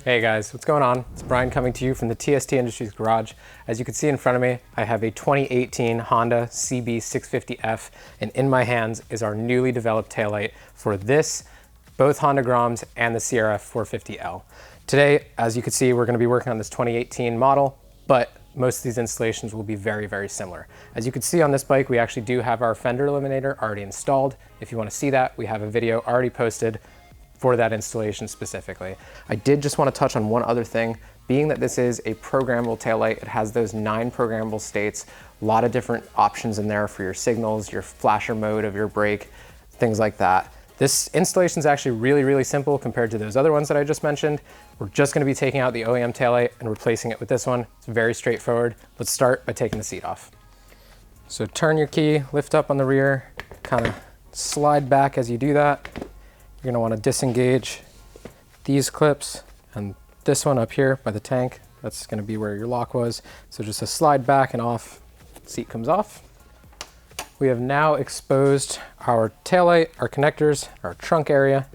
Hey guys, what's going on? It's Brian coming to you from the TST Industries garage. As you can see in front of me, I have a 2018 Honda CB650F, and in my hands is our newly developed taillight for this, both Honda Groms and the CRF450L. Today, as you can see, we're going to be working on this 2018 model, but most of these installations will be very, very similar. As you can see on this bike, we actually do have our fender eliminator already installed. If you want to see that, we have a video already posted for that installation specifically. I did just want to touch on one other thing. Being that this is a programmable taillight, it has those 9 programmable states, a lot of different options in there for your signals, your flasher mode of your brake, things like that. This installation is actually really, really simple compared to those other ones that I just mentioned. We're just going to be taking out the OEM taillight and replacing it with this one. It's very straightforward. Let's start by taking the seat off. So turn your key, lift up on the rear, kind of slide back as you do that. You're going to want to disengage these clips and this one up here by the tank. That's going to be where your lock was. So just a slide back and off, seat comes off. We have now exposed our taillight, our connectors, our trunk area.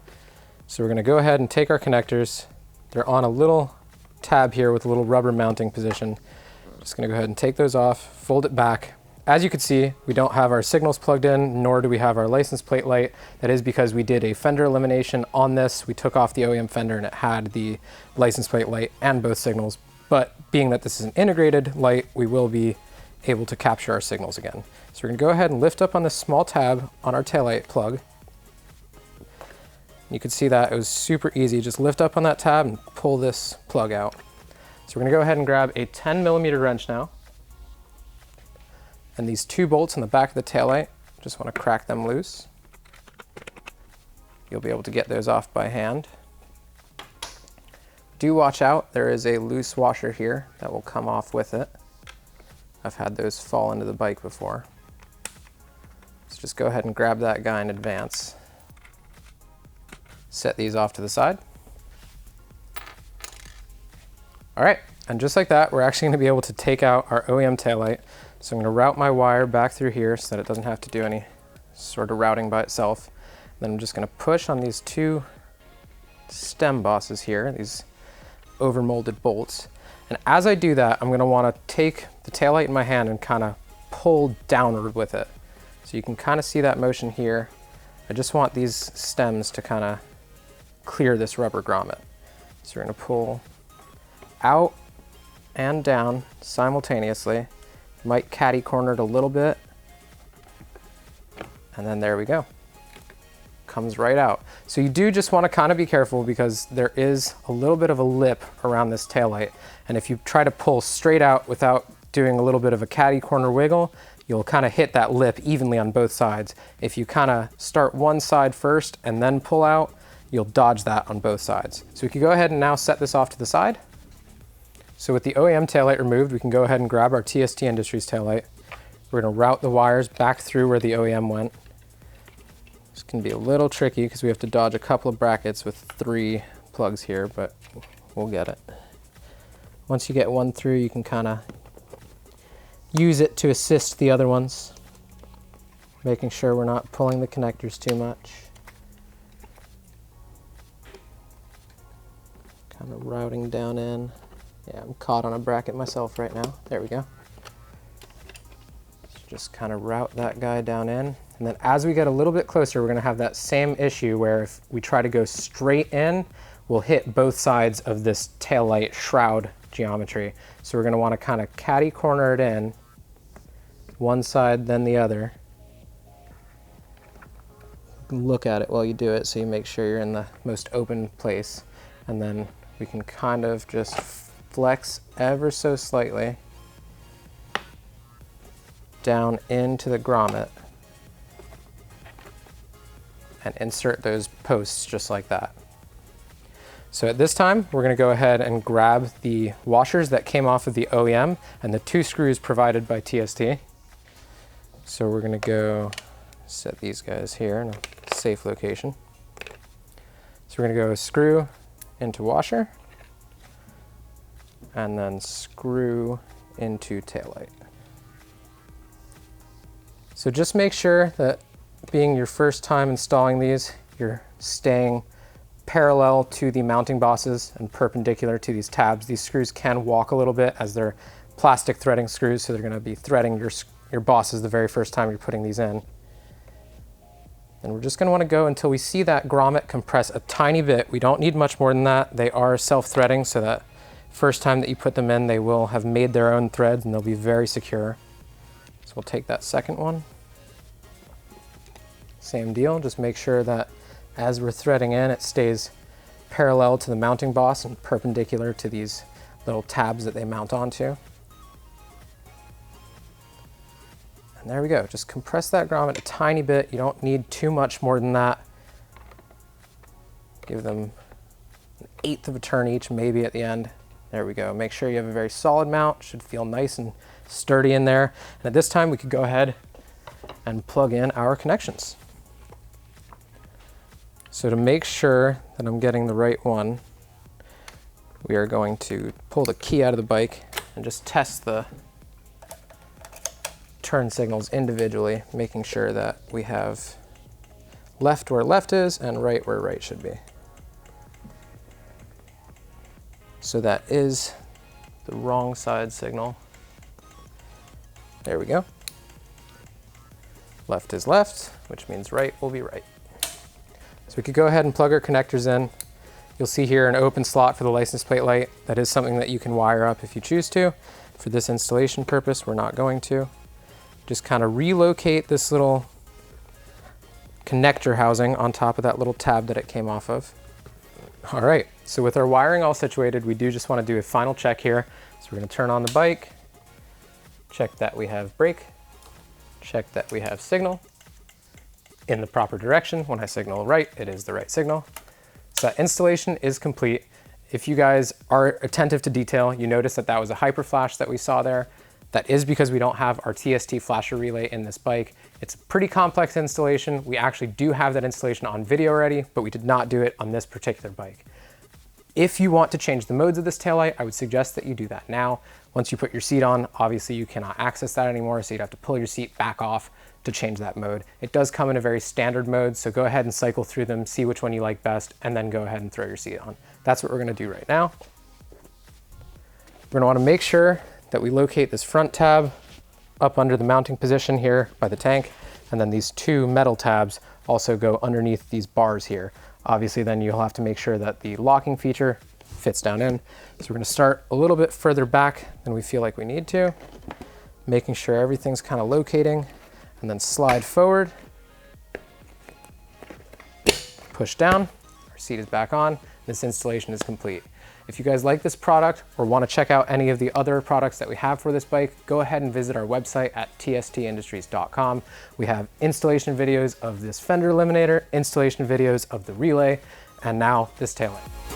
So we're going to go ahead and take our connectors. They're on a little tab here with a little rubber mounting position. Just going to go ahead and take those off, fold it back. As you can see, we don't have our signals plugged in, nor do we have our license plate light. That is because we did a fender elimination on this. We took off the OEM fender and it had the license plate light and both signals. But being that this is an integrated light, we will be able to capture our signals again. So we're going to go ahead and lift up on this small tab on our taillight plug. You can see that it was super easy. Just lift up on that tab and pull this plug out. So we're going to go ahead and grab a 10mm wrench now. And these 2 bolts in the back of the taillight, just want to crack them loose. You'll be able to get those off by hand. Do watch out, there is a loose washer here that will come off with it. I've had those fall into the bike before. So just go ahead and grab that guy in advance. Set these off to the side. All right, and just like that, we're actually going to be able to take out our OEM taillight. So I'm going to route my wire back through here so that it doesn't have to do any sort of routing by itself. Then I'm just going to push on these 2 stem bosses here, these overmolded bolts. And as I do that, I'm going to want to take the taillight in my hand and kind of pull downward with it. So you can kind of see that motion here. I just want these stems to kind of clear this rubber grommet. So we're going to pull out and down simultaneously. Might catty corner it a little bit, and then there we go. Comes right out. So you do just want to kind of be careful because there is a little bit of a lip around this taillight, and if you try to pull straight out without doing a little bit of a catty corner wiggle, you'll kind of hit that lip evenly on both sides. If you kind of start one side first and then pull out, you'll dodge that on both sides. So we can go ahead and now set this off to the side. So with the OEM taillight removed, we can go ahead and grab our TST Industries taillight. We're going to route the wires back through where the OEM went. This can be a little tricky because we have to dodge a couple of brackets with 3 plugs here, but we'll get it. Once you get one through, you can kind of use it to assist the other ones, making sure we're not pulling the connectors too much. Kind of routing down in. Yeah, I'm caught on a bracket myself right now. There we go. Just kind of route that guy down in. And then as we get a little bit closer, we're going to have that same issue where if we try to go straight in, we'll hit both sides of this taillight shroud geometry. So we're going to want to kind of catty corner it in, one side then the other. Look at it while you do it so you make sure you're in the most open place. And then we can kind of just flex ever so slightly down into the grommet and insert those posts just like that. So at this time, we're going to go ahead and grab the washers that came off of the OEM and the 2 screws provided by TST. So we're going to go set these guys here in a safe location. So we're going to go screw into washer, and then screw into taillight. So just make sure that being your first time installing these, you're staying parallel to the mounting bosses and perpendicular to these tabs. These screws can walk a little bit as they're plastic threading screws, so they're going to be threading your bosses the very first time you're putting these in. And we're just going to want to go until we see that grommet compress a tiny bit. We don't need much more than that. They are self-threading, so that first time that you put them in, they will have made their own threads and they'll be very secure. So we'll take that second one. Same deal, just make sure that as we're threading in, it stays parallel to the mounting boss and perpendicular to these little tabs that they mount onto. And there we go, just compress that grommet a tiny bit. You don't need too much more than that. Give them 1/8 of a turn each, maybe at the end. There we go, make sure you have a very solid mount. Should feel nice and sturdy in there. And at this time, we could go ahead and plug in our connections. So to make sure that I'm getting the right one, we are going to pull the key out of the bike and just test the turn signals individually, making sure that we have left where left is and right where right should be. So that is the wrong side signal. There we go. Left is left, which means right will be right. So we could go ahead and plug our connectors in. You'll see here an open slot for the license plate light. That is something that you can wire up if you choose to. For this installation purpose, we're not going to. Just kind of relocate this little connector housing on top of that little tab that it came off of. All right, so with our wiring all situated, we do just want to do a final check here. So we're going to turn on the bike, check that we have brake, check that we have signal in the proper direction. When I signal right, it is the right signal. So that installation is complete. If you guys are attentive to detail, you notice that that was a hyper flash that we saw there. That is because we don't have our TST flasher relay in this bike. It's a pretty complex installation. We actually do have that installation on video already, but we did not do it on this particular bike. If you want to change the modes of this taillight, I would suggest that you do that now. Once you put your seat on, obviously you cannot access that anymore, so you'd have to pull your seat back off to change that mode. It does come in a very standard mode, so go ahead and cycle through them, see which one you like best, and then go ahead and throw your seat on. That's what we're gonna do right now. We're gonna wanna make sure that we locate this front tab up under the mounting position here by the tank, and then these two metal tabs also go underneath these bars here. Obviously then you'll have to make sure that the locking feature fits down in. So we're gonna start a little bit further back than we feel like we need to, making sure everything's kind of locating, and then slide forward, push down, our seat is back on, this installation is complete. If you guys like this product or want to check out any of the other products that we have for this bike, go ahead and visit our website at tstindustries.com. We have installation videos of this fender eliminator, installation videos of the relay, and now this taillight.